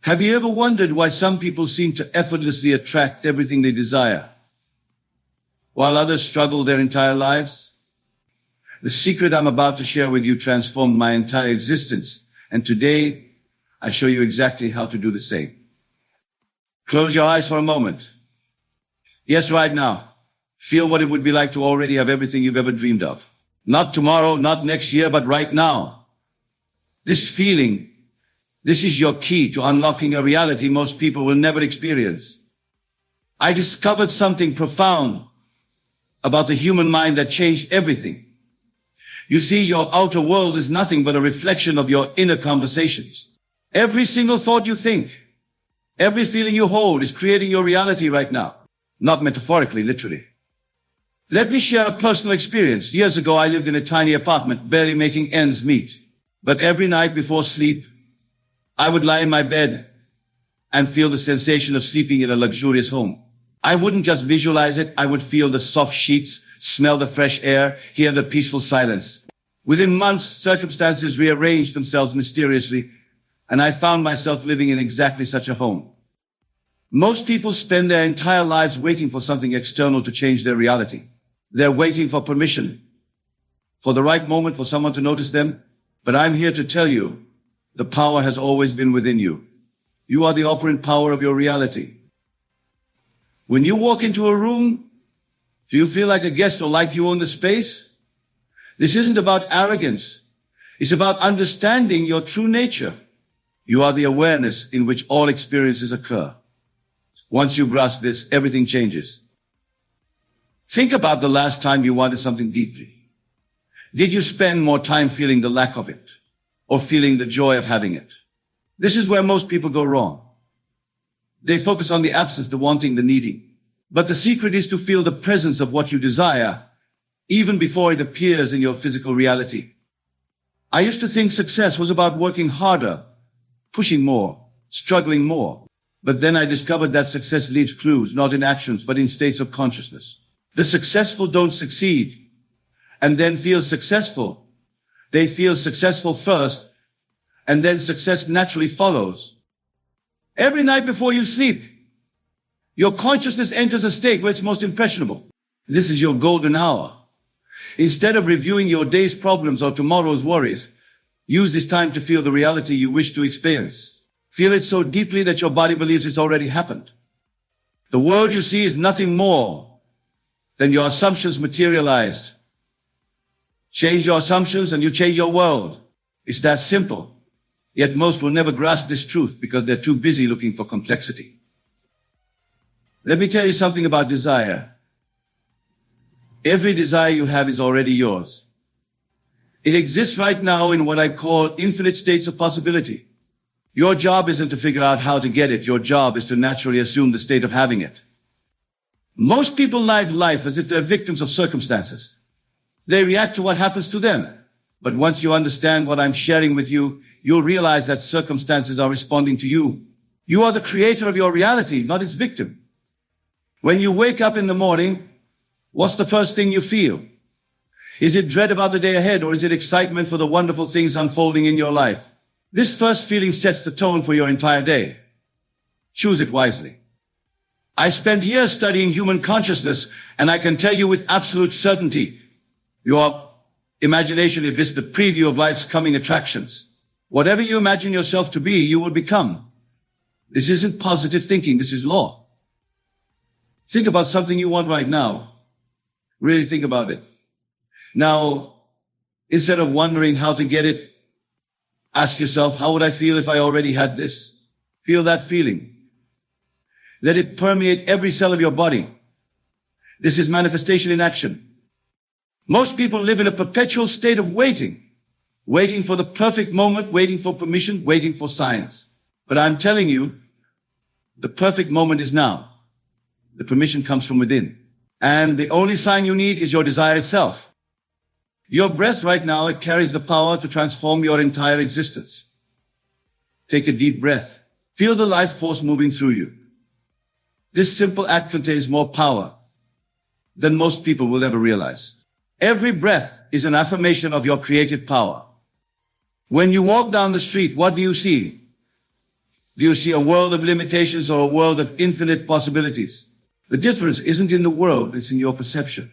Have you ever wondered why some people seem to effortlessly attract everything they desire, while others struggle their entire lives? The secret I'm about to share with you transformed my entire existence, and today I show you exactly how to do the same. Close your eyes for a moment. Yes, right now. Feel what it would be like to already have everything you've ever dreamed of. Not tomorrow, not next year, but right now. This feeling, this is your key to unlocking a reality most people will never experience. I discovered something profound about the human mind that changed everything. You see, your outer world is nothing but a reflection of your inner conversations. Every single thought you think, every feeling you hold is creating your reality right now. Not metaphorically, literally. Let me share a personal experience. Years ago, I lived in a tiny apartment, barely making ends meet. But every night before sleep, I would lie in my bed and feel the sensation of sleeping in a luxurious home. I wouldn't just visualize it, I would feel the soft sheets, smell the fresh air, hear the peaceful silence. Within months, circumstances rearranged themselves mysteriously, and I found myself living in exactly such a home. Most people spend their entire lives waiting for something external to change their reality. They're waiting for permission, for the right moment for someone to notice them. But I'm here to tell you, the power has always been within you. You are the operant power of your reality. When you walk into a room, do you feel like a guest or like you own the space? This isn't about arrogance. It's about understanding your true nature. You are the awareness in which all experiences occur. Once you grasp this, everything changes. Think about the last time you wanted something deeply. Did you spend more time feeling the lack of it or feeling the joy of having it? This is where most people go wrong. They focus on the absence, the wanting, the needing. But the secret is to feel the presence of what you desire, even before it appears in your physical reality. I used to think success was about working harder, pushing more, struggling more. But then I discovered that success leaves clues, not in actions, but in states of consciousness. The successful don't succeed and then feel successful. They feel successful first, and then success naturally follows. Every night before you sleep, your consciousness enters a state where it's most impressionable. This is your golden hour. Instead of reviewing your day's problems or tomorrow's worries, use this time to feel the reality you wish to experience. Feel it so deeply that your body believes it's already happened. The world you see is nothing more than your assumptions materialized. Change your assumptions and you change your world. It's that simple. Yet most will never grasp this truth because they're too busy looking for complexity. Let me tell you something about desire. Every desire you have is already yours. It exists right now in what I call infinite states of possibility. Your job isn't to figure out how to get it. Your job is to naturally assume the state of having it. Most people live life as if they're victims of circumstances. They react to what happens to them. But once you understand what I'm sharing with you, you'll realize that circumstances are responding to you. You are the creator of your reality, not its victim. When you wake up in the morning, what's the first thing you feel? Is it dread about the day ahead, or is it excitement for the wonderful things unfolding in your life? This first feeling sets the tone for your entire day. Choose it wisely. I spent years studying human consciousness, and I can tell you with absolute certainty, your imagination is just the preview of life's coming attractions. Whatever you imagine yourself to be, you will become. This isn't positive thinking, this is law. Think about something you want right now. Really think about it. Now, instead of wondering how to get it, ask yourself, how would I feel if I already had this? Feel that feeling. Let it permeate every cell of your body. This is manifestation in action. Most people live in a perpetual state of waiting. Waiting for the perfect moment, waiting for permission, waiting for science. But I'm telling you, the perfect moment is now. The permission comes from within. And the only sign you need is your desire itself. Your breath right now, it carries the power to transform your entire existence. Take a deep breath. Feel the life force moving through you. This simple act contains more power than most people will ever realize. Every breath is an affirmation of your creative power. When you walk down the street, what do you see? Do you see a world of limitations or a world of infinite possibilities? The difference isn't in the world, it's in your perception.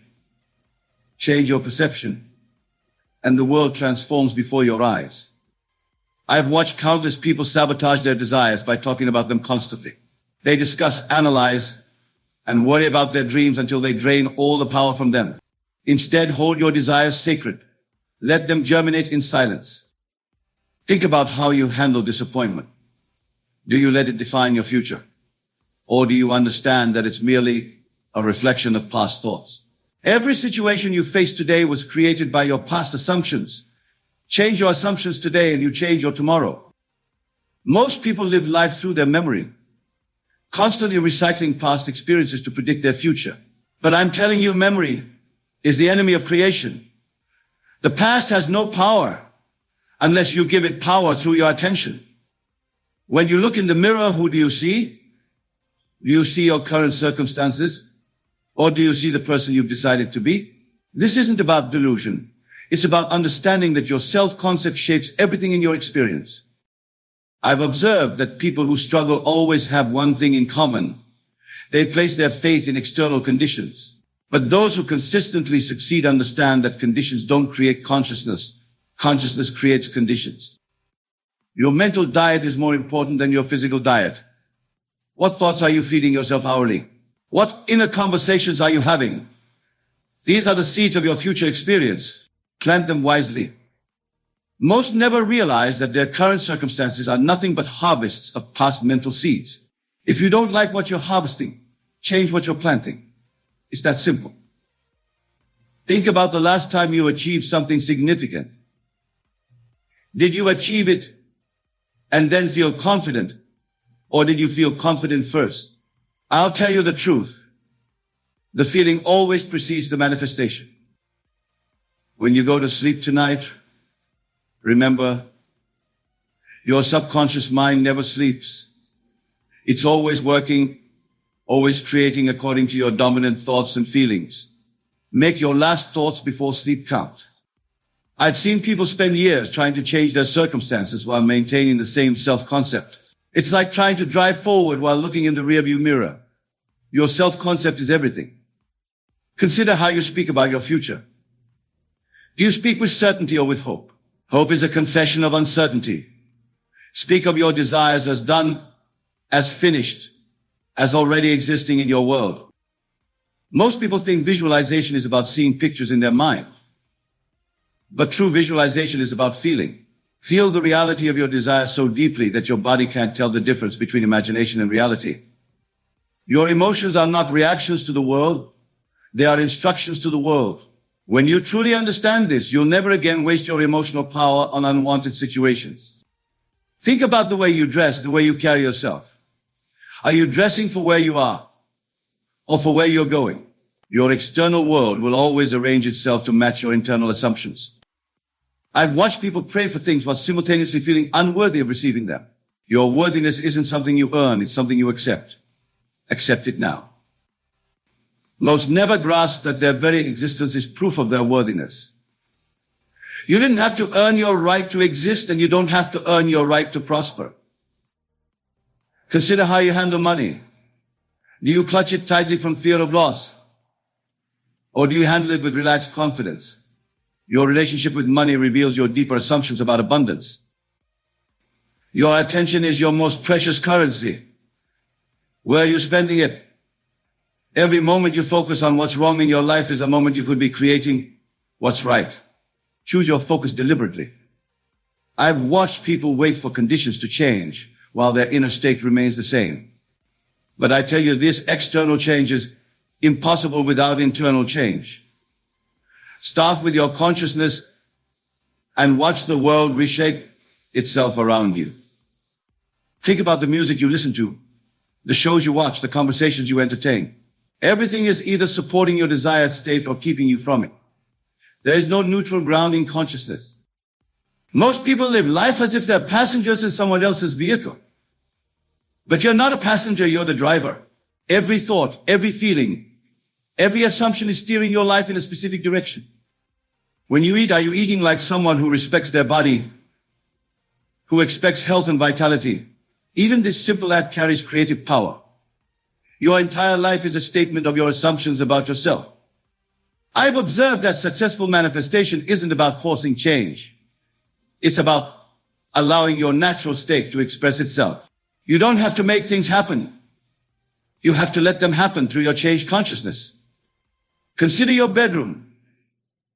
Change your perception, and the world transforms before your eyes. I've watched countless people sabotage their desires by talking about them constantly. They discuss, analyze, and worry about their dreams until they drain all the power from them. Instead, hold your desires sacred. Let them germinate in silence. Think about how you handle disappointment. Do you let it define your future? Or do you understand that it's merely a reflection of past thoughts? Every situation you face today was created by your past assumptions. Change your assumptions today and you change your tomorrow. Most people live life through their memory, constantly recycling past experiences to predict their future. But I'm telling you, memory is the enemy of creation. The past has no power unless you give it power through your attention. When you look in the mirror, who do you see? Do you see your current circumstances? Or do you see the person you've decided to be? This isn't about delusion. It's about understanding that your self-concept shapes everything in your experience. I've observed that people who struggle always have one thing in common. They place their faith in external conditions. But those who consistently succeed understand that conditions don't create consciousness. Consciousness creates conditions. Your mental diet is more important than your physical diet. What thoughts are you feeding yourself hourly? What inner conversations are you having? These are the seeds of your future experience. Plant them wisely. Most never realize that their current circumstances are nothing but harvests of past mental seeds. If you don't like what you're harvesting, change what you're planting. It's that simple. Think about the last time you achieved something significant. Did you achieve it and then feel confident? Or did you feel confident first? I'll tell you the truth. The feeling always precedes the manifestation. When you go to sleep tonight, remember, your subconscious mind never sleeps. It's always working, always creating according to your dominant thoughts and feelings. Make your last thoughts before sleep count. I've seen people spend years trying to change their circumstances while maintaining the same self-concept. It's like trying to drive forward while looking in the rearview mirror. Your self-concept is everything. Consider how you speak about your future. Do you speak with certainty or with hope? Hope is a confession of uncertainty. Speak of your desires as done, as finished, as already existing in your world. Most people think visualization is about seeing pictures in their mind. But true visualization is about feeling. Feel the reality of your desire so deeply that your body can't tell the difference between imagination and reality. Your emotions are not reactions to the world. They are instructions to the world. When you truly understand this, you'll never again waste your emotional power on unwanted situations. Think about the way you dress, the way you carry yourself. Are you dressing for where you are or for where you're going? Your external world will always arrange itself to match your internal assumptions. I've watched people pray for things while simultaneously feeling unworthy of receiving them. Your worthiness isn't something you earn, it's something you accept. Accept it now. Most never grasp that their very existence is proof of their worthiness. You didn't have to earn your right to exist, and you don't have to earn your right to prosper. Consider how you handle money. Do you clutch it tightly from fear of loss? Or do you handle it with relaxed confidence? Your relationship with money reveals your deeper assumptions about abundance. Your attention is your most precious currency. Where are you spending it? Every moment you focus on what's wrong in your life is a moment you could be creating what's right. Choose your focus deliberately. I've watched people wait for conditions to change while their inner state remains the same. But I tell you, this external change is impossible without internal change. Start with your consciousness and watch the world reshape itself around you. Think about the music you listen to, the shows you watch, the conversations you entertain. Everything is either supporting your desired state or keeping you from it. There is no neutral ground in consciousness. Most people live life as if they're passengers in someone else's vehicle. But you're not a passenger, you're the driver. Every thought, every feeling, every assumption is steering your life in a specific direction. When you eat, are you eating like someone who respects their body, who expects health and vitality? Even this simple act carries creative power. Your entire life is a statement of your assumptions about yourself. I've observed that successful manifestation isn't about forcing change. It's about allowing your natural state to express itself. You don't have to make things happen. You have to let them happen through your changed consciousness. Consider your bedroom.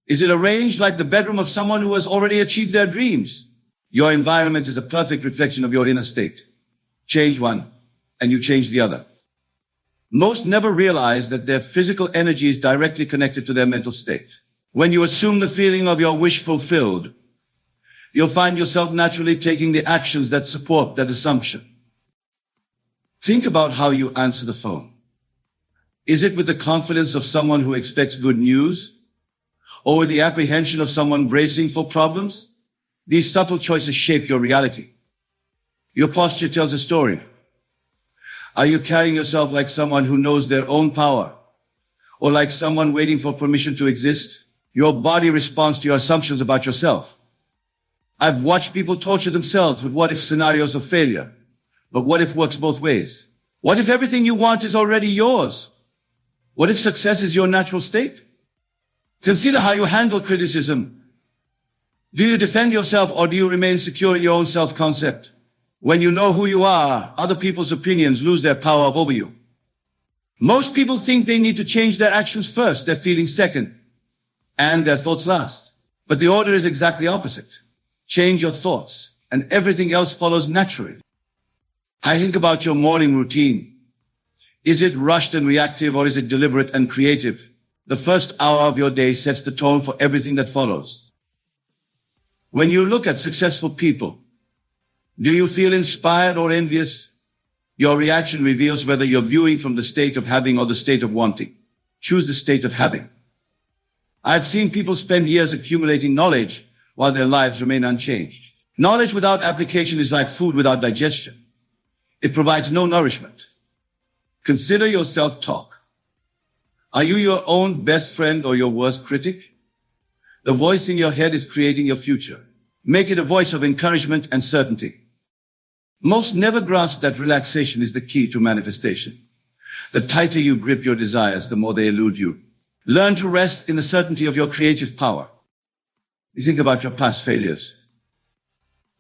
Is it arranged like the bedroom of someone who has already achieved their dreams? Your environment is a perfect reflection of your inner state. Change one, and you change the other. Most never realize that their physical energy is directly connected to their mental state. When you assume the feeling of your wish fulfilled, you'll find yourself naturally taking the actions that support that assumption. Think about how you answer the phone. Is it with the confidence of someone who expects good news? Or with the apprehension of someone bracing for problems? These subtle choices shape your reality. Your posture tells a story. Are you carrying yourself like someone who knows their own power? Or like someone waiting for permission to exist? Your body responds to your assumptions about yourself. I've watched people torture themselves with what-if scenarios of failure. But what if works both ways? What if everything you want is already yours? What if success is your natural state? Consider how you handle criticism. Do you defend yourself or do you remain secure in your own self-concept? When you know who you are, other people's opinions lose their power over you. Most people think they need to change their actions first, their feelings second, and their thoughts last. But the order is exactly opposite. Change your thoughts, and everything else follows naturally. I think about your morning routine. Is it rushed and reactive, or is it deliberate and creative? The first hour of your day sets the tone for everything that follows. When you look at successful people, do you feel inspired or envious? Your reaction reveals whether you're viewing from the state of having or the state of wanting. Choose the state of having. I've seen people spend years accumulating knowledge while their lives remain unchanged. Knowledge without application is like food without digestion. It provides no nourishment. Consider your self-talk. Are you your own best friend or your worst critic? The voice in your head is creating your future. Make it a voice of encouragement and certainty. Most never grasp that relaxation is the key to manifestation. The tighter you grip your desires, the more they elude you. Learn to rest in the certainty of your creative power. You think about your past failures.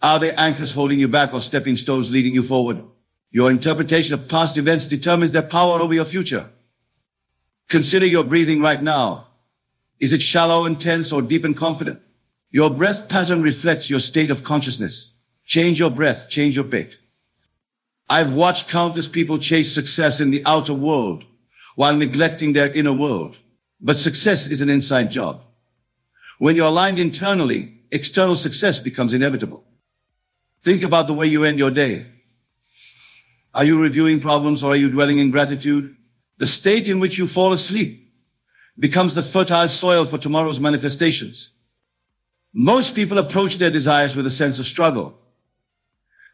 Are they anchors holding you back or stepping stones leading you forward? Your interpretation of past events determines their power over your future. Consider your breathing right now. Is it shallow and tense or deep and confident? Your breath pattern reflects your state of consciousness. Change your breath, change your bait. I've watched countless people chase success in the outer world while neglecting their inner world. But success is an inside job. When you're aligned internally, external success becomes inevitable. Think about the way you end your day. Are you reviewing problems or are you dwelling in gratitude? The state in which you fall asleep becomes the fertile soil for tomorrow's manifestations. Most people approach their desires with a sense of struggle.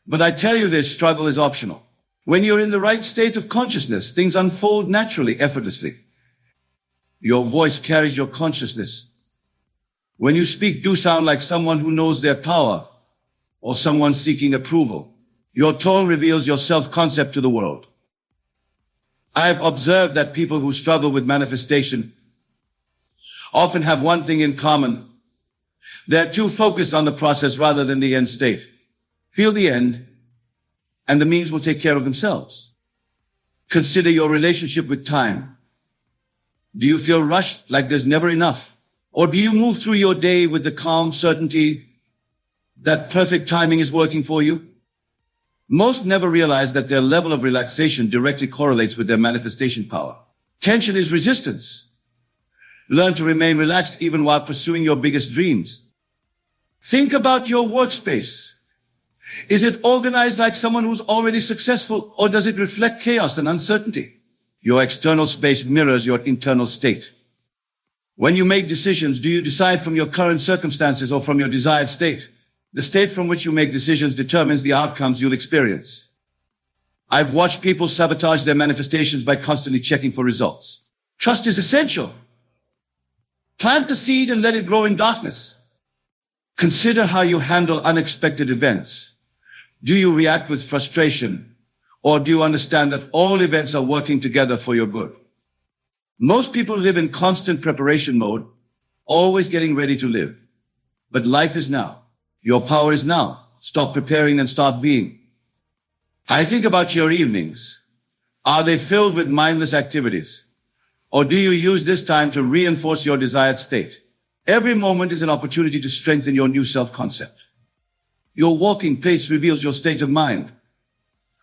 But I tell you this, struggle is optional. When you're in the right state of consciousness, things unfold naturally, effortlessly. Your voice carries your consciousness. When you speak, do sound like someone who knows their power or someone seeking approval. Your tone reveals your self-concept to the world. I've observed that people who struggle with manifestation often have one thing in common. They're too focused on the process rather than the end state. Feel the end, and the means will take care of themselves. Consider your relationship with time. Do you feel rushed, like there's never enough? Or do you move through your day with the calm certainty that perfect timing is working for you? Most never realize that their level of relaxation directly correlates with their manifestation power. Tension is resistance. Learn to remain relaxed even while pursuing your biggest dreams. Think about your workspace. Is it organized like someone who's already successful, or does it reflect chaos and uncertainty? Your external space mirrors your internal state. When you make decisions, do you decide from your current circumstances or from your desired state? The state from which you make decisions determines the outcomes you'll experience. I've watched people sabotage their manifestations by constantly checking for results. Trust is essential. Plant the seed and let it grow in darkness. Consider how you handle unexpected events. Do you react with frustration, or do you understand that all events are working together for your good? Most people live in constant preparation mode, always getting ready to live. But life is now. Your power is now. Stop preparing and start being. I think about your evenings. Are they filled with mindless activities? Or do you use this time to reinforce your desired state? Every moment is an opportunity to strengthen your new self-concept. Your walking pace reveals your state of mind.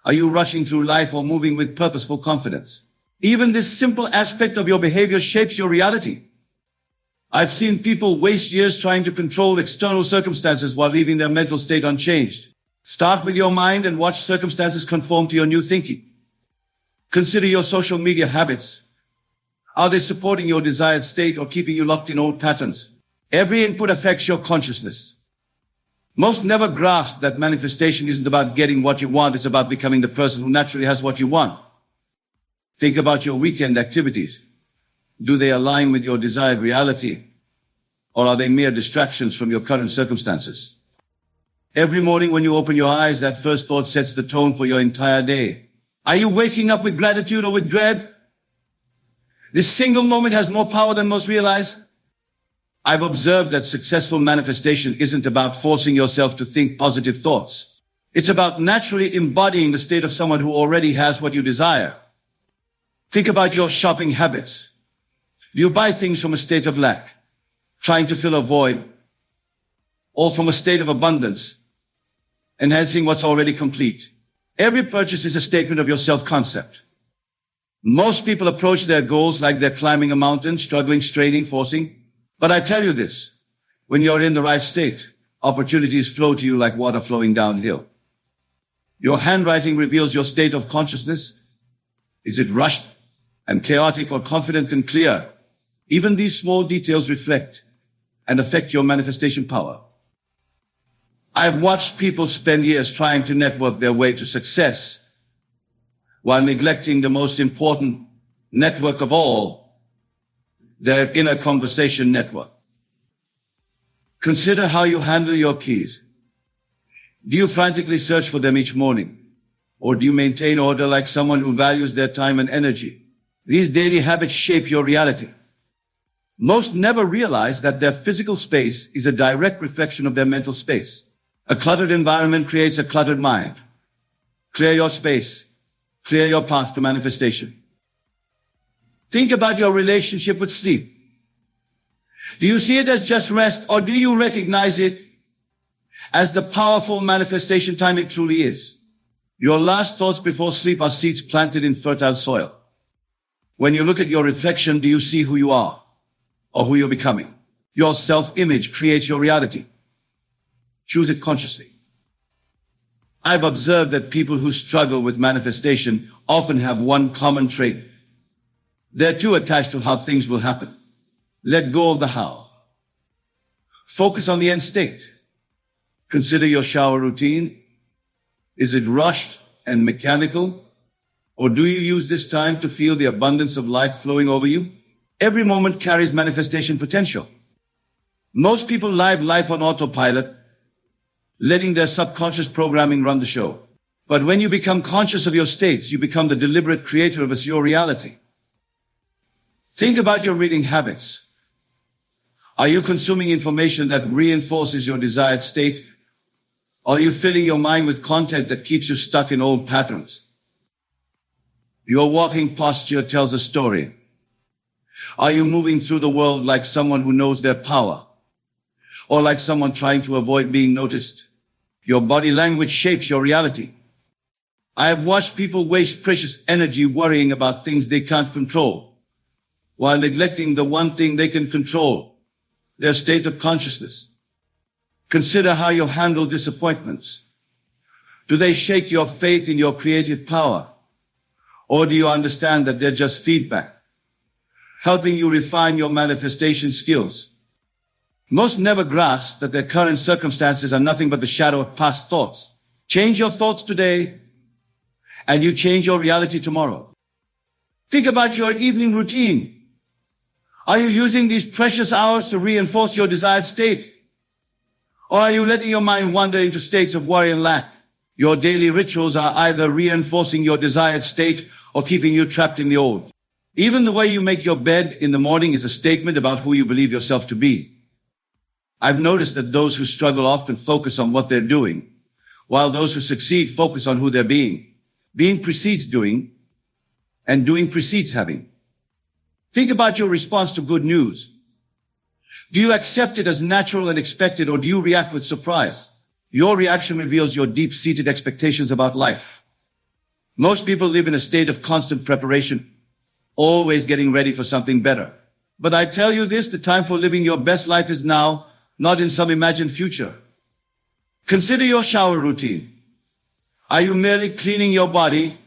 Are you rushing through life or moving with purposeful confidence? Even this simple aspect of your behavior shapes your reality. I've seen people waste years trying to control external circumstances while leaving their mental state unchanged. Start with your mind and watch circumstances conform to your new thinking. Consider your social media habits. Are they supporting your desired state or keeping you locked in old patterns? Every input affects your consciousness. Most never grasp that manifestation isn't about getting what you want, it's about becoming the person who naturally has what you want. Think about your weekend activities. Do they align with your desired reality, or are they mere distractions from your current circumstances? Every morning when you open your eyes, that first thought sets the tone for your entire day. Are you waking up with gratitude or with dread? This single moment has more power than most realize. I've observed that successful manifestation isn't about forcing yourself to think positive thoughts. It's about naturally embodying the state of someone who already has what you desire. Think about your shopping habits. Do you buy things from a state of lack, trying to fill a void, or from a state of abundance, enhancing what's already complete? Every purchase is a statement of your self-concept. Most people approach their goals like they're climbing a mountain, struggling, straining, forcing. But I tell you this, when you're in the right state, opportunities flow to you like water flowing downhill. Your handwriting reveals your state of consciousness. Is it rushed and chaotic or confident and clear? Even these small details reflect and affect your manifestation power. I've watched people spend years trying to network their way to success while neglecting the most important network of all, their inner conversation network. Consider how you handle your keys. Do you frantically search for them each morning? Or do you maintain order like someone who values their time and energy? These daily habits shape your reality. Most never realize that their physical space is a direct reflection of their mental space. A cluttered environment creates a cluttered mind. Clear your space. Clear your path to manifestation. Think about your relationship with sleep. Do you see it as just rest, or do you recognize it as the powerful manifestation time it truly is? Your last thoughts before sleep are seeds planted in fertile soil. When you look at your reflection, do you see who you are or who you're becoming? Your self-image creates your reality. Choose it consciously. I've observed that people who struggle with manifestation often have one common trait. They're too attached to how things will happen. Let go of the how. Focus on the end state. Consider your shower routine. Is it rushed and mechanical? Or do you use this time to feel the abundance of life flowing over you? Every moment carries manifestation potential. Most people live life on autopilot, letting their subconscious programming run the show. But when you become conscious of your states, you become the deliberate creator of your reality. Think about your reading habits. Are you consuming information that reinforces your desired state? Or are you filling your mind with content that keeps you stuck in old patterns? Your walking posture tells a story. Are you moving through the world like someone who knows their power? Or like someone trying to avoid being noticed? Your body language shapes your reality. I have watched people waste precious energy worrying about things they can't control, while neglecting the one thing they can control, their state of consciousness. Consider how you handle disappointments. Do they shake your faith in your creative power? Or do you understand that they're just feedback, helping you refine your manifestation skills? Most never grasp that their current circumstances are nothing but the shadow of past thoughts. Change your thoughts today, and you change your reality tomorrow. Think about your evening routine. Are you using these precious hours to reinforce your desired state? Or are you letting your mind wander into states of worry and lack? Your daily rituals are either reinforcing your desired state or keeping you trapped in the old. Even the way you make your bed in the morning is a statement about who you believe yourself to be. I've noticed that those who struggle often focus on what they're doing, while those who succeed focus on who they're being. Being precedes doing, and doing precedes having. Think about your response to good news. Do you accept it as natural and expected, or do you react with surprise? Your reaction reveals your deep-seated expectations about life. Most people live in a state of constant preparation, always getting ready for something better. But I tell you this, the time for living your best life is now, not in some imagined future. Consider your shower routine. Are you merely cleaning your body,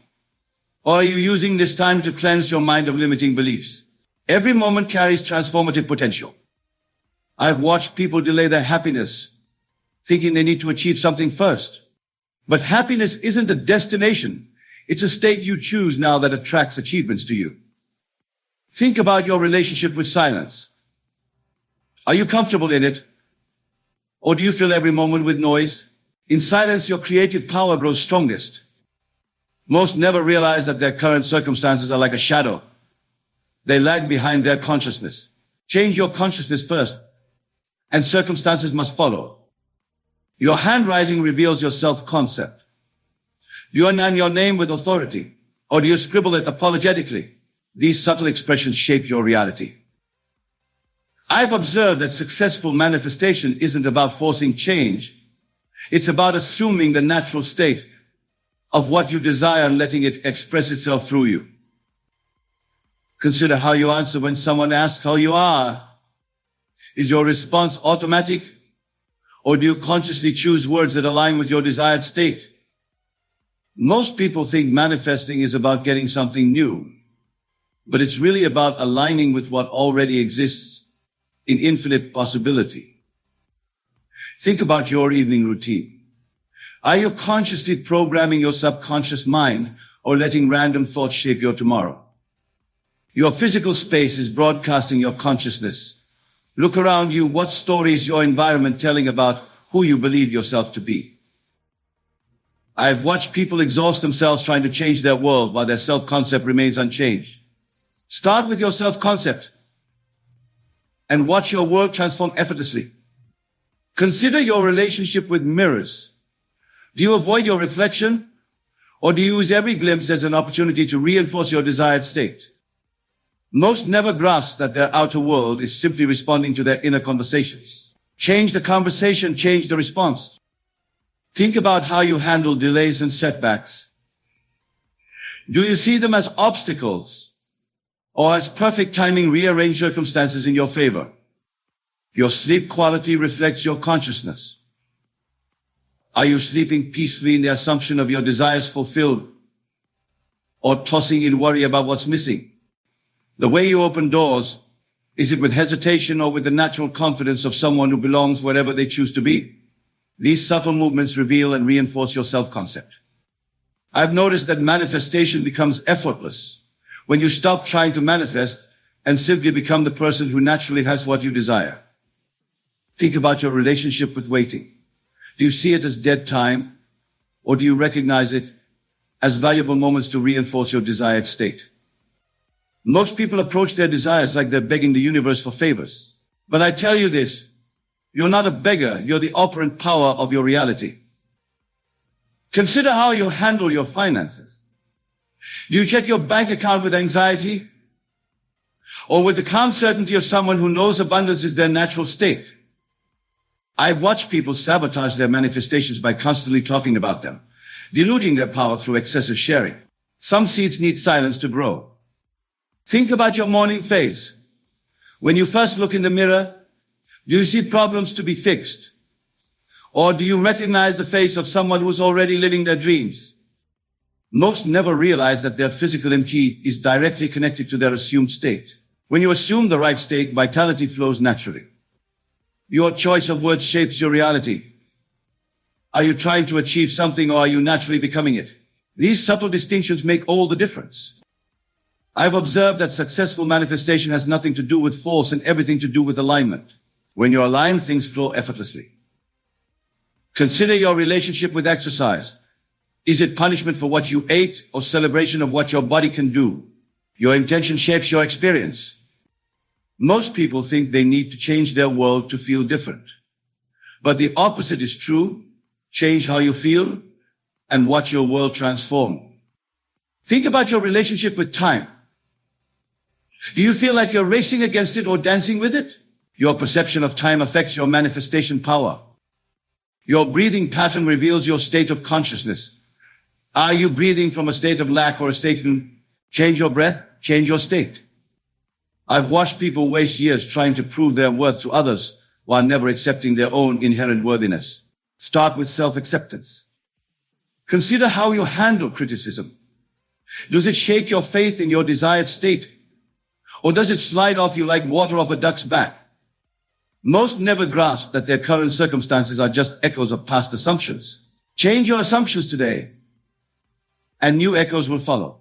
or are you using this time to cleanse your mind of limiting beliefs? Every moment carries transformative potential. I've watched people delay their happiness, thinking they need to achieve something first. But happiness isn't a destination. It's a state you choose now that attracts achievements to you. Think about your relationship with silence. Are you comfortable in it? Or do you fill every moment with noise? In silence, your creative power grows strongest. Most never realize that their current circumstances are like a shadow. They lag behind their consciousness. Change your consciousness first, and circumstances must follow. Your handwriting reveals your self-concept. Do you name your name with authority, or do you scribble it apologetically? These subtle expressions shape your reality. I've observed that successful manifestation isn't about forcing change. It's about assuming the natural state of what you desire and letting it express itself through you. Consider how you answer when someone asks how you are. Is your response automatic, or do you consciously choose words that align with your desired state? Most people think manifesting is about getting something new, but it's really about aligning with what already exists in infinite possibility. Think about your evening routine. Are you consciously programming your subconscious mind, or letting random thoughts shape your tomorrow? Your physical space is broadcasting your consciousness. Look around you. What story is your environment telling about who you believe yourself to be? I've watched people exhaust themselves trying to change their world while their self-concept remains unchanged. Start with your self-concept and watch your world transform effortlessly. Consider your relationship with mirrors. Do you avoid your reflection, or do you use every glimpse as an opportunity to reinforce your desired state? Most never grasp that their outer world is simply responding to their inner conversations. Change the conversation, change the response. Think about how you handle delays and setbacks. Do you see them as obstacles, or as perfect timing rearranged circumstances in your favor? Your sleep quality reflects your consciousness. Are you sleeping peacefully in the assumption of your desires fulfilled, or tossing in worry about what's missing? The way you open doors, is it with hesitation or with the natural confidence of someone who belongs wherever they choose to be? These subtle movements reveal and reinforce your self-concept. I've noticed that manifestation becomes effortless when you stop trying to manifest and simply become the person who naturally has what you desire. Think about your relationship with waiting. Do you see it as dead time, or do you recognize it as valuable moments to reinforce your desired state? Most people approach their desires like they're begging the universe for favors. But I tell you this, you're not a beggar, you're the operant power of your reality. Consider how you handle your finances. Do you check your bank account with anxiety, or with the calm certainty of someone who knows abundance is their natural state? I've watched people sabotage their manifestations by constantly talking about them, diluting their power through excessive sharing. Some seeds need silence to grow. Think about your morning phase. When you first look in the mirror, do you see problems to be fixed? Or do you recognize the face of someone who's already living their dreams? Most never realize that their physical MG is directly connected to their assumed state. When you assume the right state, vitality flows naturally. Your choice of words shapes your reality. Are you trying to achieve something, or are you naturally becoming it? These subtle distinctions make all the difference. I've observed that successful manifestation has nothing to do with force and everything to do with alignment. When you're aligned, things flow effortlessly. Consider your relationship with exercise. Is it punishment for what you ate or celebration of what your body can do? Your intention shapes your experience. Most people think they need to change their world to feel different. But the opposite is true. Change how you feel and watch your world transform. Think about your relationship with time. Do you feel like you're racing against it or dancing with it? Your perception of time affects your manifestation power. Your breathing pattern reveals your state of consciousness. Are you breathing from a state of lack or a state of change your breath, change your state? I've watched people waste years trying to prove their worth to others while never accepting their own inherent worthiness. Start with self-acceptance. Consider how you handle criticism. Does it shake your faith in your desired state? Or does it slide off you like water off a duck's back? Most never grasp that their current circumstances are just echoes of past assumptions. Change your assumptions today, and new echoes will follow.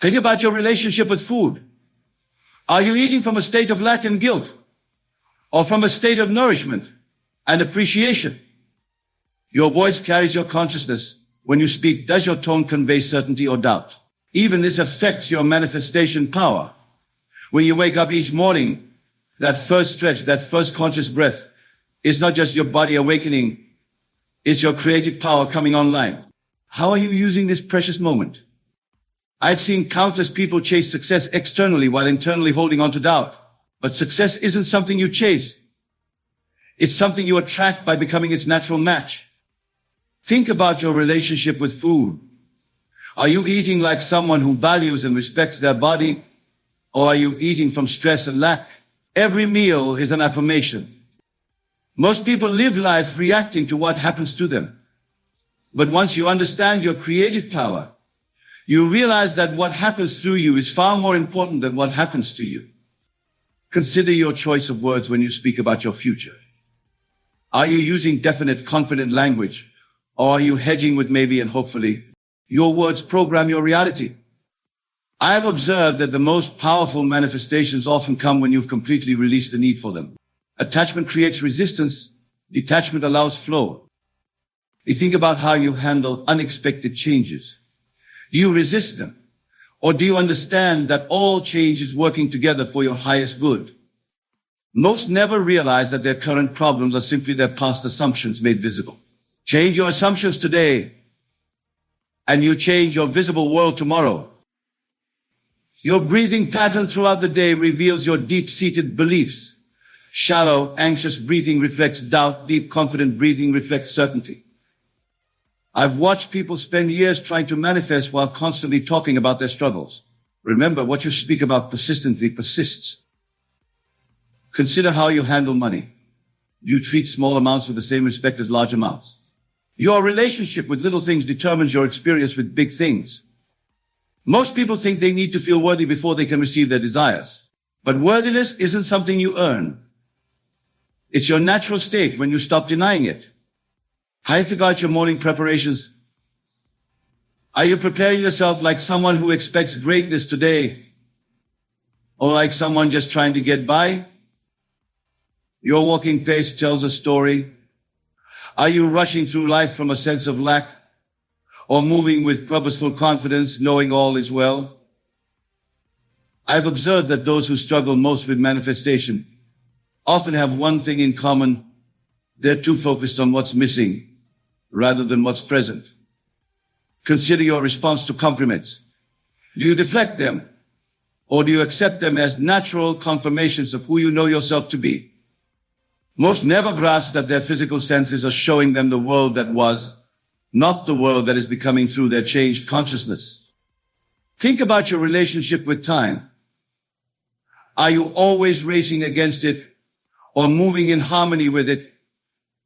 Think about your relationship with food. Are you eating from a state of lack and guilt, or from a state of nourishment and appreciation? Your voice carries your consciousness. When you speak, does your tone convey certainty or doubt? Even this affects your manifestation power. When you wake up each morning, that first stretch, that first conscious breath, is not just your body awakening, it's your creative power coming online. How are you using this precious moment? I've seen countless people chase success externally while internally holding on to doubt. But success isn't something you chase. It's something you attract by becoming its natural match. Think about your relationship with food. Are you eating like someone who values and respects their body? Or are you eating from stress and lack? Every meal is an affirmation. Most people live life reacting to what happens to them. But once you understand your creative power, you realize that what happens through you is far more important than what happens to you. Consider your choice of words when you speak about your future. Are you using definite, confident language? Or are you hedging with maybe and hopefully? Your words program your reality. I have observed that the most powerful manifestations often come when you've completely released the need for them. Attachment creates resistance. Detachment allows flow. You think about how you handle unexpected changes. Do you resist them? Or do you understand that all change is working together for your highest good? Most never realize that their current problems are simply their past assumptions made visible. Change your assumptions today, and you change your visible world tomorrow. Your breathing pattern throughout the day reveals your deep-seated beliefs. Shallow, anxious breathing reflects doubt. Deep, confident breathing reflects certainty. I've watched people spend years trying to manifest while constantly talking about their struggles. Remember, what you speak about persistently persists. Consider how you handle money. Do you treat small amounts with the same respect as large amounts? Your relationship with little things determines your experience with big things. Most people think they need to feel worthy before they can receive their desires. But worthiness isn't something you earn. It's your natural state when you stop denying it. How do you regard your morning preparations? Are you preparing yourself like someone who expects greatness today? Or like someone just trying to get by? Your walking pace tells a story. Are you rushing through life from a sense of lack? Or moving with purposeful confidence, knowing all is well? I've observed that those who struggle most with manifestation often have one thing in common. They're too focused on what's missing rather than what's present. Consider your response to compliments. Do you deflect them, or do you accept them as natural confirmations of who you know yourself to be? Most never grasp that their physical senses are showing them the world that was, not the world that is becoming through their changed consciousness. Think about your relationship with time. Are you always racing against it or moving in harmony with it,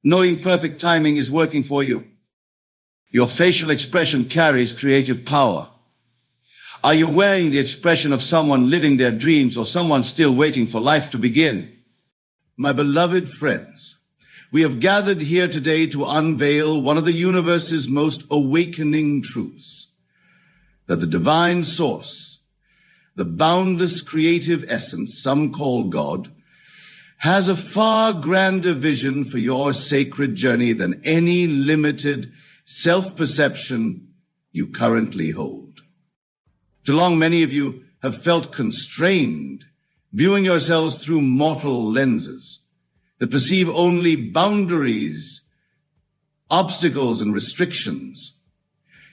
knowing perfect timing is working for you? Your facial expression carries creative power. Are you wearing the expression of someone living their dreams or someone still waiting for life to begin? My beloved friends, we have gathered here today to unveil one of the universe's most awakening truths, that the divine source, the boundless creative essence some call God, has a far grander vision for your sacred journey than any limited self-perception you currently hold. Too long, many of you have felt constrained, viewing yourselves through mortal lenses that perceive only boundaries, obstacles, and restrictions.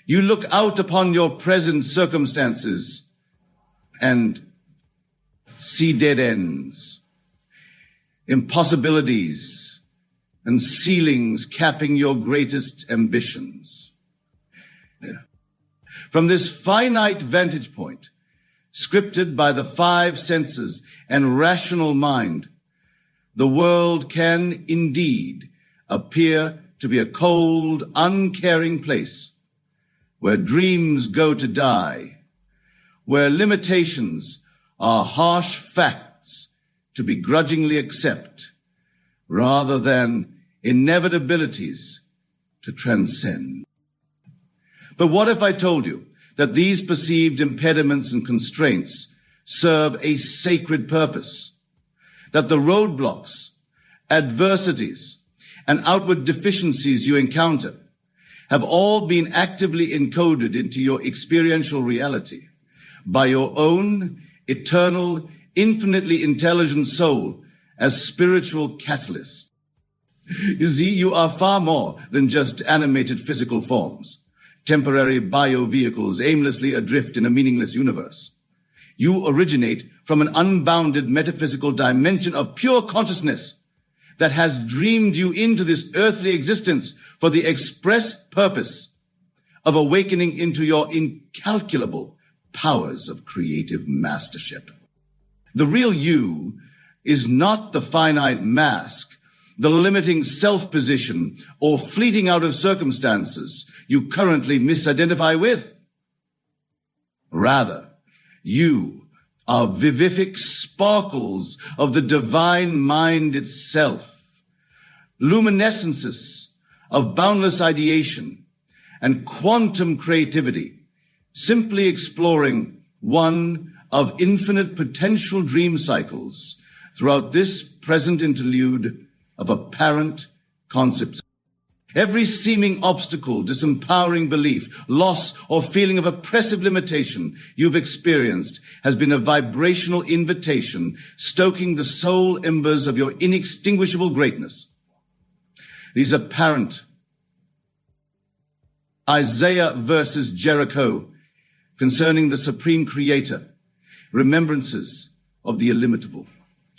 You look out upon your present circumstances and see dead ends, impossibilities, and ceilings capping your greatest ambitions. From this finite vantage point, scripted by the five senses and rational mind, the world can indeed appear to be a cold, uncaring place where dreams go to die, where limitations are harsh facts to begrudgingly accept, rather than inevitabilities to transcend. But what if I told you that these perceived impediments and constraints serve a sacred purpose, that the roadblocks, adversities, and outward deficiencies you encounter have all been actively encoded into your experiential reality by your own eternal, infinitely intelligent soul as spiritual catalyst? You see, you are far more than just animated physical forms, temporary bio-vehicles aimlessly adrift in a meaningless universe. You originate from an unbounded metaphysical dimension of pure consciousness that has dreamed you into this earthly existence for the express purpose of awakening into your incalculable powers of creative mastership. The real you is not the finite mask, the limiting self-position, or fleeting out of circumstances you currently misidentify with. Rather, you are vivific sparkles of the divine mind itself, luminescences of boundless ideation and quantum creativity, simply exploring one of infinite potential dream cycles throughout this present interlude of apparent concepts. Every seeming obstacle, disempowering belief, loss, or feeling of oppressive limitation you've experienced has been a vibrational invitation stoking the soul embers of your inextinguishable greatness. These apparent Isaiah versus Jericho concerning the Supreme Creator, remembrances of the illimitable,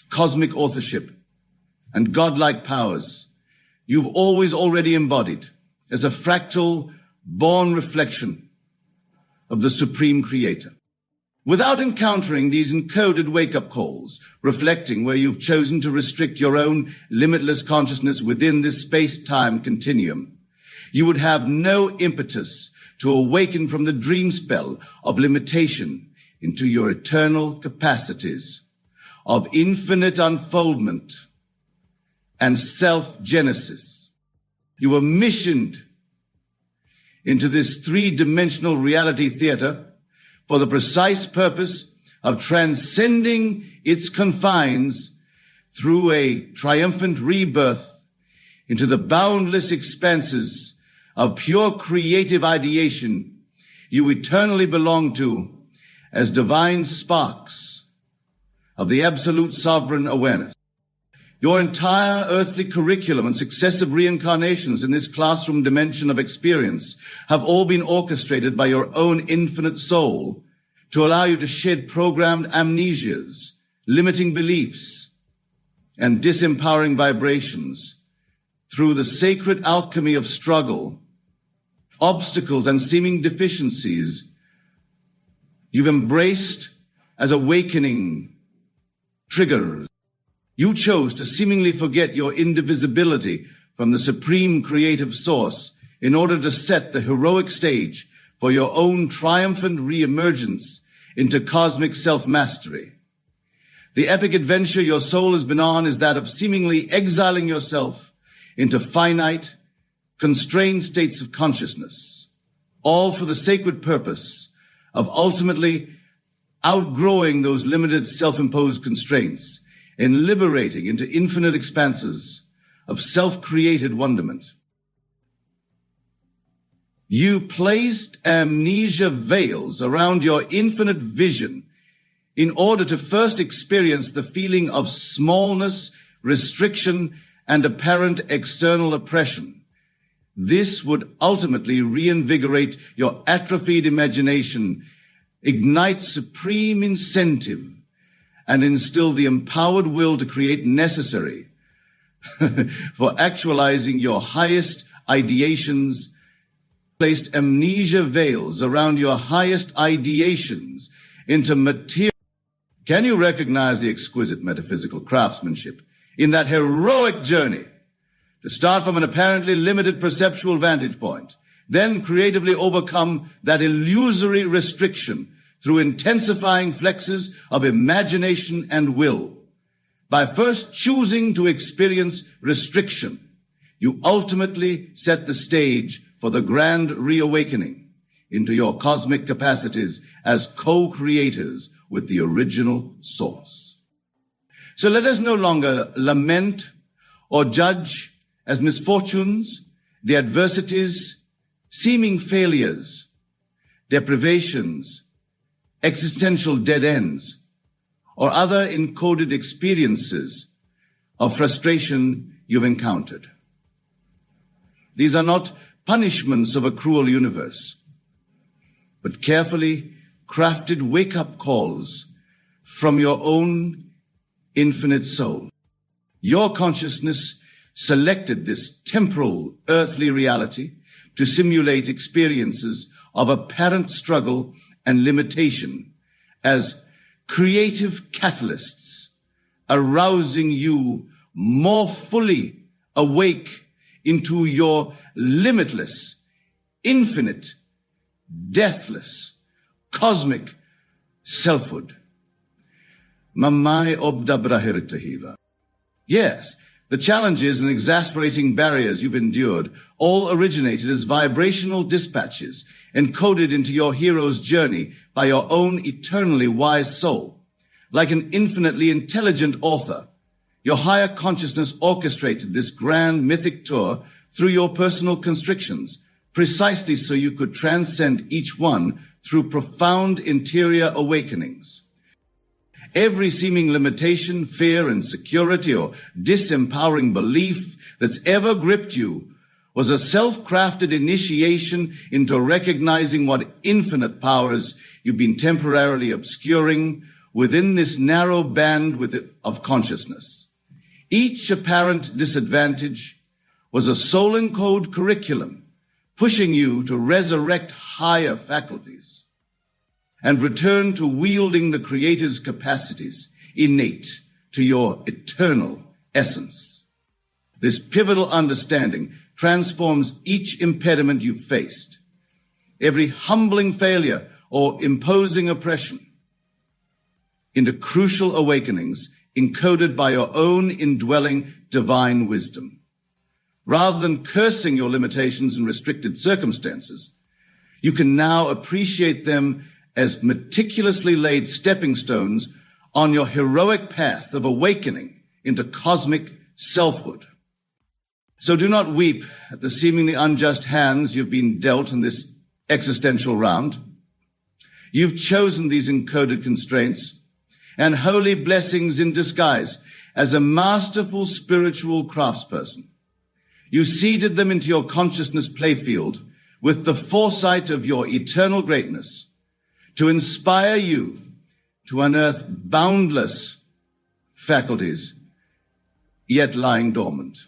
cosmic authorship, and godlike powers you've always already embodied as a fractal, born reflection of the Supreme Creator. Without encountering these encoded wake-up calls, reflecting where you've chosen to restrict your own limitless consciousness within this space-time continuum, you would have no impetus to awaken from the dream spell of limitation into your eternal capacities of infinite unfoldment and self-genesis. You were missioned into this three-dimensional reality theater for the precise purpose of transcending its confines through a triumphant rebirth into the boundless expanses of pure creative ideation you eternally belong to as divine sparks of the absolute sovereign awareness. Your entire earthly curriculum and successive reincarnations in this classroom dimension of experience have all been orchestrated by your own infinite soul to allow you to shed programmed amnesias, limiting beliefs, and disempowering vibrations through the sacred alchemy of struggle, obstacles, and seeming deficiencies you've embraced as awakening triggers. You chose to seemingly forget your indivisibility from the supreme creative source in order to set the heroic stage for your own triumphant re-emergence into cosmic self-mastery. The epic adventure your soul has been on is that of seemingly exiling yourself into finite, constrained states of consciousness, all for the sacred purpose of ultimately outgrowing those limited self-imposed constraints and liberating into infinite expanses of self-created wonderment. You placed amnesia veils around your infinite vision in order to first experience the feeling of smallness, restriction, and apparent external oppression. This would ultimately reinvigorate your atrophied imagination, ignite supreme incentive, and instill the empowered will to create necessary for actualizing your highest ideations. Placed amnesia veils around your highest ideations into material. Can you recognize the exquisite metaphysical craftsmanship in that heroic journey to start from an apparently limited perceptual vantage point, then creatively overcome that illusory restriction through intensifying flexes of imagination and will? By first choosing to experience restriction, you ultimately set the stage for the grand reawakening into your cosmic capacities as co-creators with the original source. So let us no longer lament or judge as misfortunes the adversities, seeming failures, deprivations, existential dead ends, or other encoded experiences of frustration you've encountered. These are not punishments of a cruel universe, but carefully crafted wake-up calls from your own infinite soul. Your consciousness selected this temporal earthly reality to simulate experiences of apparent struggle and limitation as creative catalysts, arousing you more fully awake into your limitless, infinite, deathless, cosmic selfhood. Mamai obdabrahiritahiva. Yes, the challenges and exasperating barriers you've endured all originated as vibrational dispatches encoded into your hero's journey by your own eternally wise soul. Like an infinitely intelligent author, your higher consciousness orchestrated this grand mythic tour through your personal constrictions, precisely so you could transcend each one through profound interior awakenings. Every seeming limitation, fear, insecurity, or disempowering belief that's ever gripped you was a self-crafted initiation into recognizing what infinite powers you've been temporarily obscuring within this narrow bandwidth of consciousness. Each apparent disadvantage was a soul-encoded curriculum pushing you to resurrect higher faculties and return to wielding the Creator's capacities innate to your eternal essence. This pivotal understanding transforms each impediment you've faced, every humbling failure or imposing oppression, into crucial awakenings encoded by your own indwelling divine wisdom. Rather than cursing your limitations and restricted circumstances, you can now appreciate them as meticulously laid stepping stones on your heroic path of awakening into cosmic selfhood. So do not weep at the seemingly unjust hands you've been dealt in this existential round. You've chosen these encoded constraints and holy blessings in disguise as a masterful spiritual craftsperson. You seeded them into your consciousness playfield with the foresight of your eternal greatness to inspire you to unearth boundless faculties yet lying dormant.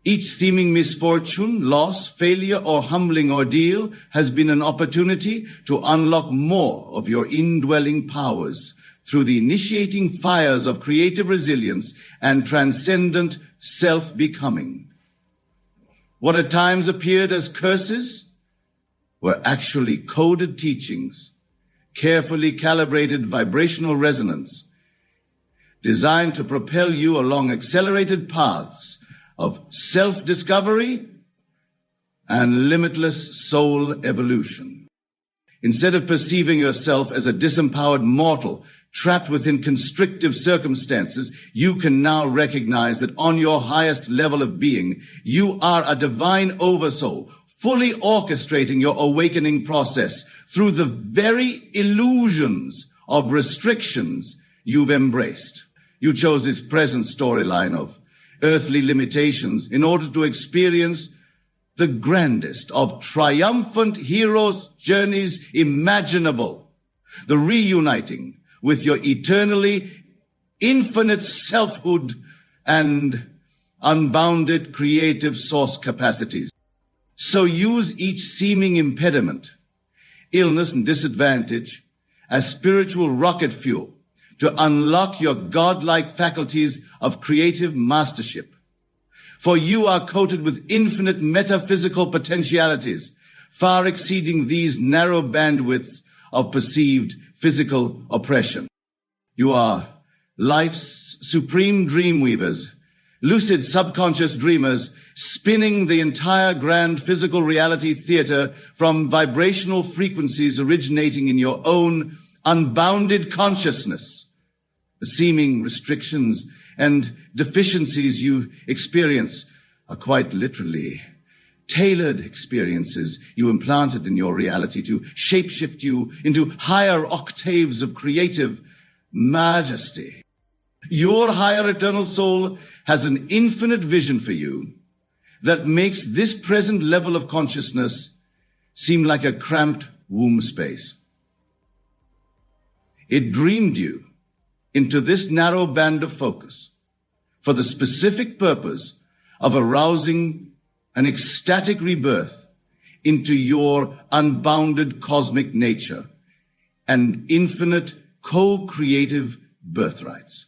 Each seeming misfortune, loss, failure, or humbling ordeal has been an opportunity to unlock more of your indwelling powers through the initiating fires of creative resilience and transcendent self-becoming. What at times appeared as curses were actually coded teachings, carefully calibrated vibrational resonance, designed to propel you along accelerated paths of self-discovery and limitless soul evolution. Instead of perceiving yourself as a disempowered mortal trapped within constrictive circumstances, you can now recognize that on your highest level of being, you are a divine oversoul, fully orchestrating your awakening process through the very illusions of restrictions you've embraced. You chose this present storyline of earthly limitations in order to experience the grandest of triumphant heroes' journeys imaginable, the reuniting with your eternally infinite selfhood and unbounded creative source capacities. So use each seeming impediment, illness and disadvantage as spiritual rocket fuel to unlock your godlike faculties of creative mastership. For you are coated with infinite metaphysical potentialities, far exceeding these narrow bandwidths of perceived physical oppression. You are life's supreme dream weavers, lucid subconscious dreamers, spinning the entire grand physical reality theater from vibrational frequencies originating in your own unbounded consciousness. The seeming restrictions and deficiencies you experience are quite literally tailored experiences you implanted in your reality to shapeshift you into higher octaves of creative majesty. Your higher eternal soul has an infinite vision for you that makes this present level of consciousness seem like a cramped womb space. It dreamed you into this narrow band of focus for the specific purpose of arousing an ecstatic rebirth into your unbounded cosmic nature and infinite co-creative birthrights.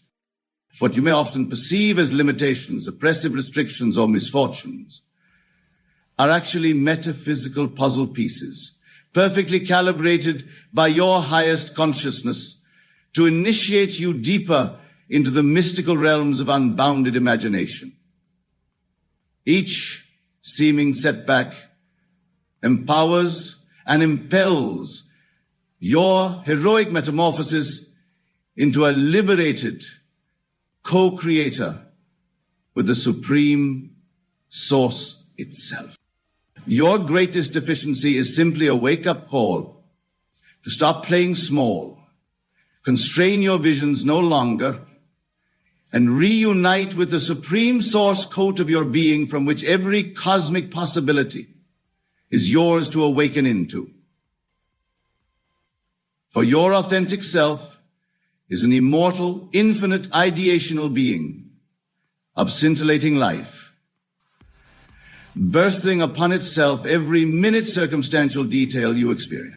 What you may often perceive as limitations, oppressive restrictions, or misfortunes are actually metaphysical puzzle pieces, perfectly calibrated by your highest consciousness to initiate you deeper into the mystical realms of unbounded imagination. Each seeming setback empowers and impels your heroic metamorphosis into a liberated co-creator with the supreme source itself. Your greatest deficiency is simply a wake-up call to stop playing small, constrain your visions no longer, and reunite with the supreme source code of your being from which every cosmic possibility is yours to awaken into. For your authentic self is an immortal, infinite, ideational being of scintillating life, birthing upon itself every minute circumstantial detail you experience.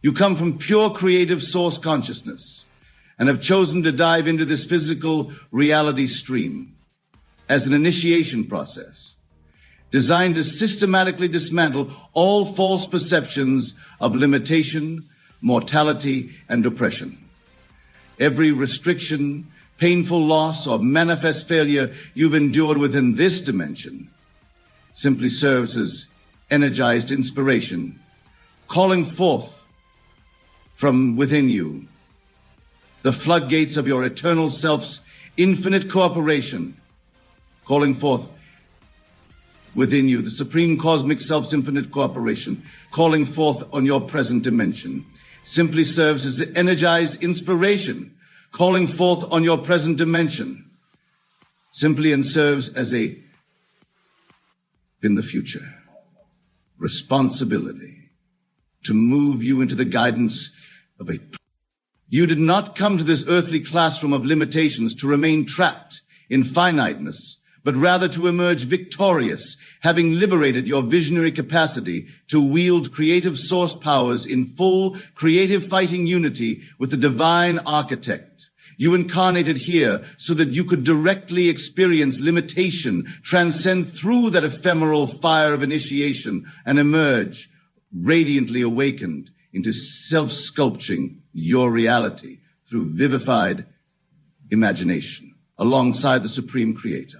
You come from pure creative source consciousness and have chosen to dive into this physical reality stream as an initiation process designed to systematically dismantle all false perceptions of limitation, mortality, and oppression. Every restriction, painful loss, or manifest failure you've endured within this dimension simply serves as energized inspiration, calling forth from within you the floodgates of your eternal self's infinite cooperation, calling forth within you the supreme cosmic self's infinite cooperation, calling forth on your present dimension, simply serves as energized inspiration, calling forth on your present dimension, simply and serves as a, in the future, responsibility to move you into the guidance of a. You did not come to this earthly classroom of limitations to remain trapped in finiteness, but rather to emerge victorious, having liberated your visionary capacity to wield creative source powers in full creative fighting unity with the divine architect. You incarnated here so that you could directly experience limitation, transcend through that ephemeral fire of initiation, and emerge radiantly awakened into self-sculpturing your reality through vivified imagination alongside the Supreme Creator.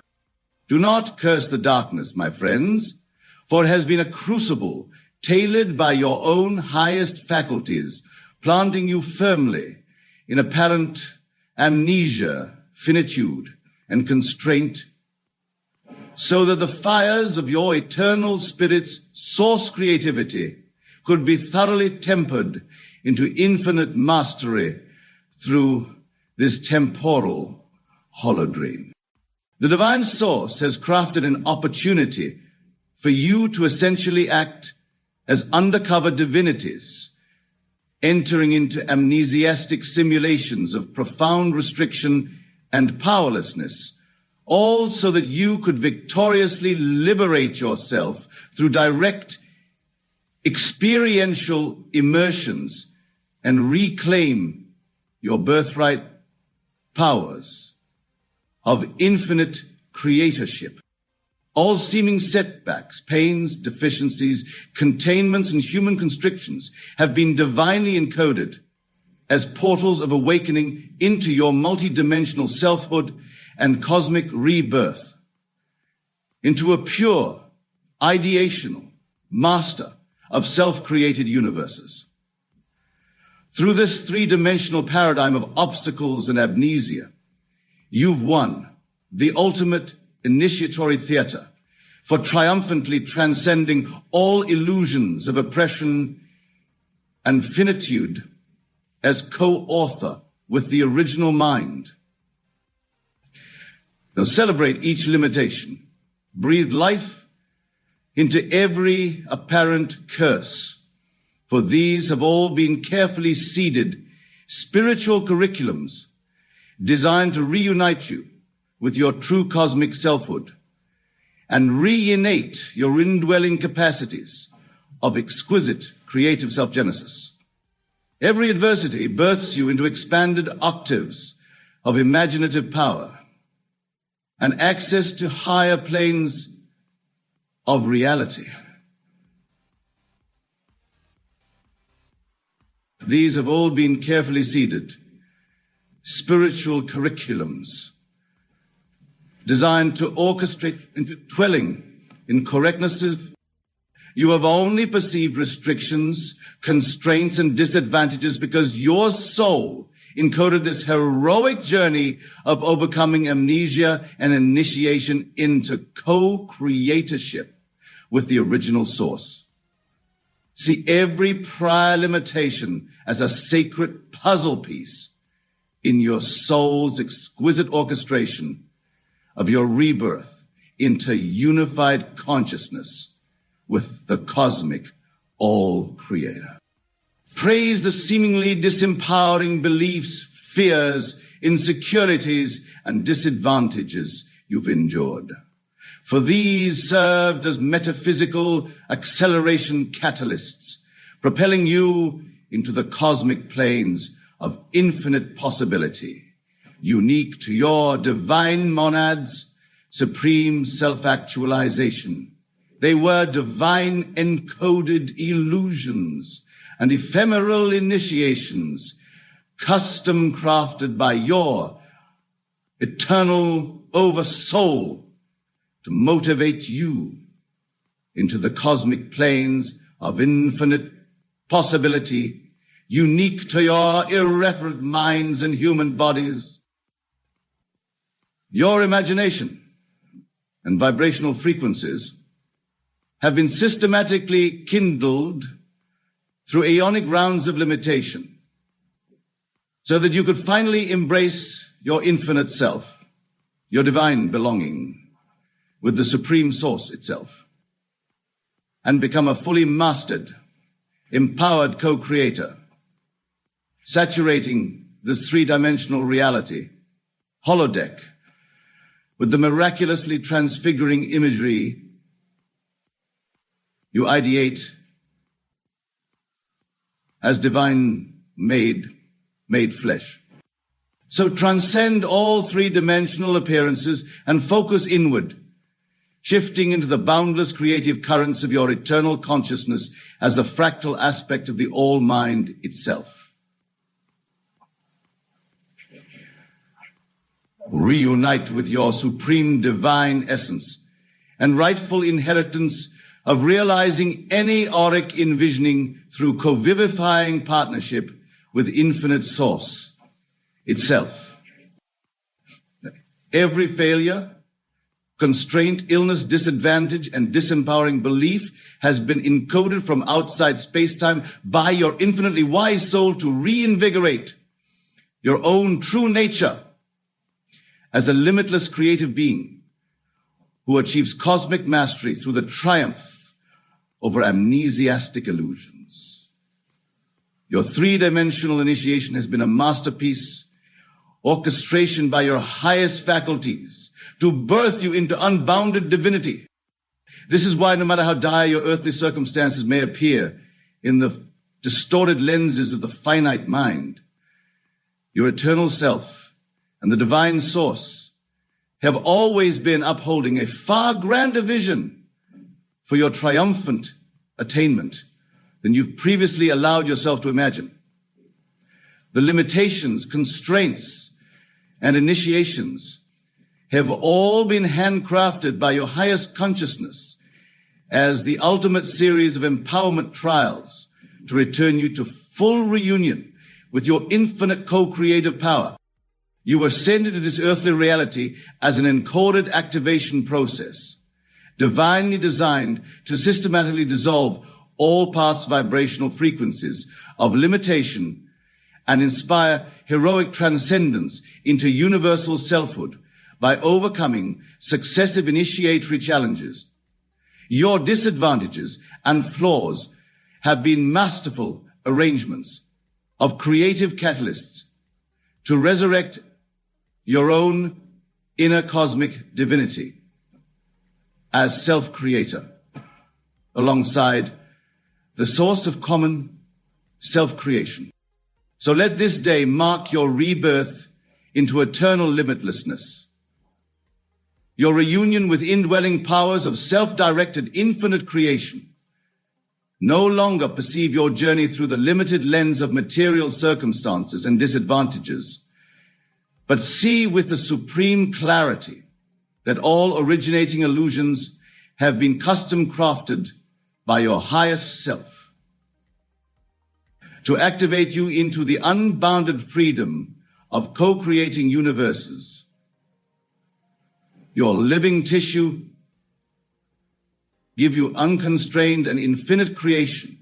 Do not curse the darkness, my friends, for it has been a crucible tailored by your own highest faculties, planting you firmly in apparent amnesia, finitude, and constraint so that the fires of your eternal spirit's source creativity could be thoroughly tempered into infinite mastery through this temporal holodream. The divine source has crafted an opportunity for you to essentially act as undercover divinities, entering into amnesiastic simulations of profound restriction and powerlessness, all so that you could victoriously liberate yourself through direct experiential immersions and reclaim your birthright powers of infinite creatorship. All seeming setbacks, pains, deficiencies, containments, and human constrictions have been divinely encoded as portals of awakening into your multidimensional selfhood and cosmic rebirth, into a pure, ideational master of self-created universes. Through this three-dimensional paradigm of obstacles and amnesia, you've won the ultimate initiatory theater for triumphantly transcending all illusions of oppression and finitude as co-author with the original mind. Now celebrate each limitation. Breathe life into every apparent curse, for these have all been carefully seeded spiritual curriculums designed to reunite you with your true cosmic selfhood and reinnate your indwelling capacities of exquisite creative self-genesis. Every adversity births you into expanded octaves of imaginative power and access to higher planes of reality. These have all been carefully seeded spiritual curriculums designed to orchestrate into dwelling in correctnesses. You have only perceived restrictions, constraints, and disadvantages because your soul encoded this heroic journey of overcoming amnesia and initiation into co-creatorship with the original source. See every prior limitation as a sacred puzzle piece in your soul's exquisite orchestration of your rebirth into unified consciousness with the cosmic all-creator. Praise the seemingly disempowering beliefs, fears, insecurities, and disadvantages you've endured. For these served as metaphysical acceleration catalysts, propelling you into the cosmic planes of infinite possibility, unique to your divine monad's supreme self-actualization. They were divine encoded illusions and ephemeral initiations, custom crafted by your eternal oversoul to motivate you into the cosmic planes of infinite possibility, unique to your irreverent minds and human bodies. Your imagination and vibrational frequencies have been systematically kindled through aeonic rounds of limitation so that you could finally embrace your infinite self, your divine belonging with the supreme source itself, and become a fully mastered, empowered co-creator, saturating this three-dimensional reality, holodeck, with the miraculously transfiguring imagery you ideate as divine made flesh. So transcend all three-dimensional appearances and focus inward, shifting into the boundless creative currents of your eternal consciousness as the fractal aspect of the all-mind itself. Reunite with your supreme divine essence and rightful inheritance of realizing any auric envisioning through co-vivifying partnership with infinite source itself. Every failure, constraint, illness, disadvantage, and disempowering belief has been encoded from outside space-time by your infinitely wise soul to reinvigorate your own true nature as a limitless creative being who achieves cosmic mastery through the triumph over amnesiastic illusions. Your three-dimensional initiation has been a masterpiece, orchestration by your highest faculties to birth you into unbounded divinity. This is why no matter how dire your earthly circumstances may appear in the distorted lenses of the finite mind, your eternal self and the divine source have always been upholding a far grander vision for your triumphant attainment than you've previously allowed yourself to imagine. The limitations, constraints, and initiations have all been handcrafted by your highest consciousness as the ultimate series of empowerment trials to return you to full reunion with your infinite co-creative power. You were sent into this earthly reality as an encoded activation process, divinely designed to systematically dissolve all past vibrational frequencies of limitation and inspire heroic transcendence into universal selfhood by overcoming successive initiatory challenges. Your disadvantages and flaws have been masterful arrangements of creative catalysts to resurrect your own inner cosmic divinity as self-creator, alongside the source of common self-creation. So let this day mark your rebirth into eternal limitlessness, your reunion with indwelling powers of self-directed infinite creation. No longer perceive your journey through the limited lens of material circumstances and disadvantages, but see with the supreme clarity that all originating illusions have been custom crafted by your highest self to activate you into the unbounded freedom of co-creating universes. Your living tissue give you unconstrained and infinite creation.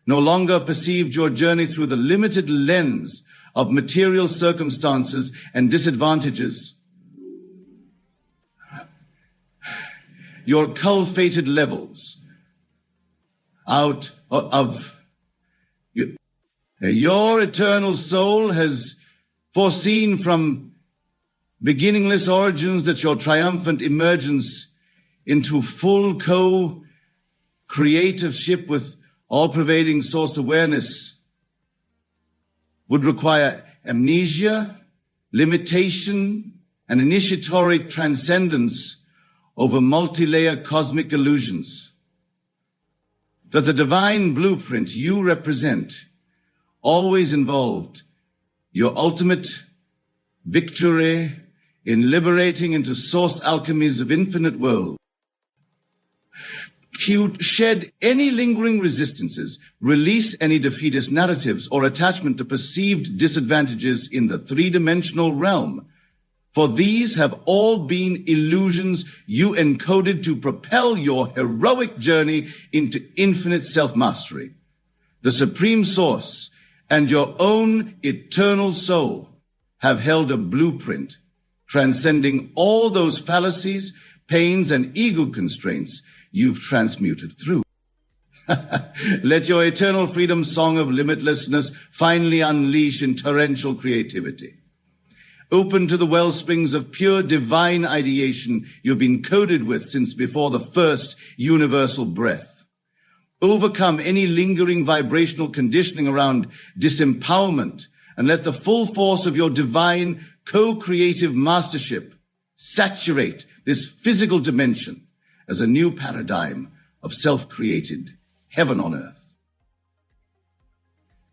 No longer perceived your journey through the limited lens of material circumstances and disadvantages. Your cultivated levels out of your eternal soul has foreseen from beginningless origins that your triumphant emergence into full co-creativeship with all-pervading source awareness would require amnesia, limitation, and initiatory transcendence over multi-layer cosmic illusions. That the divine blueprint you represent always involved your ultimate victory in liberating into source alchemies of infinite world. Shed any lingering resistances, release any defeatist narratives or attachment to perceived disadvantages in the three-dimensional realm, for these have all been illusions you encoded to propel your heroic journey into infinite self-mastery. The Supreme Source and your own eternal soul have held a blueprint transcending all those fallacies, pains, and ego constraints you've transmuted through. Let your eternal freedom song of limitlessness finally unleash in torrential creativity. Open to the well springs of pure divine ideation you've been coded with since before the first universal breath. Overcome any lingering vibrational conditioning around disempowerment and let the full force of your divine co-creative mastership saturate this physical dimension as a new paradigm of self-created heaven on earth.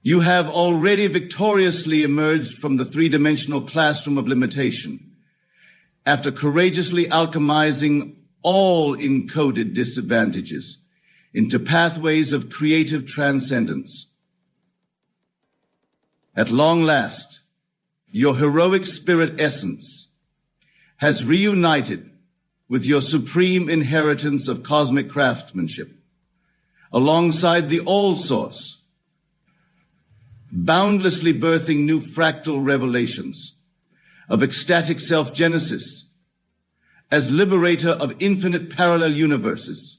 You have already victoriously emerged from the three-dimensional classroom of limitation after courageously alchemizing all encoded disadvantages into pathways of creative transcendence. At long last, your heroic spirit essence has reunited with your supreme inheritance of cosmic craftsmanship, alongside the All-Source, boundlessly birthing new fractal revelations of ecstatic self-genesis as liberator of infinite parallel universes,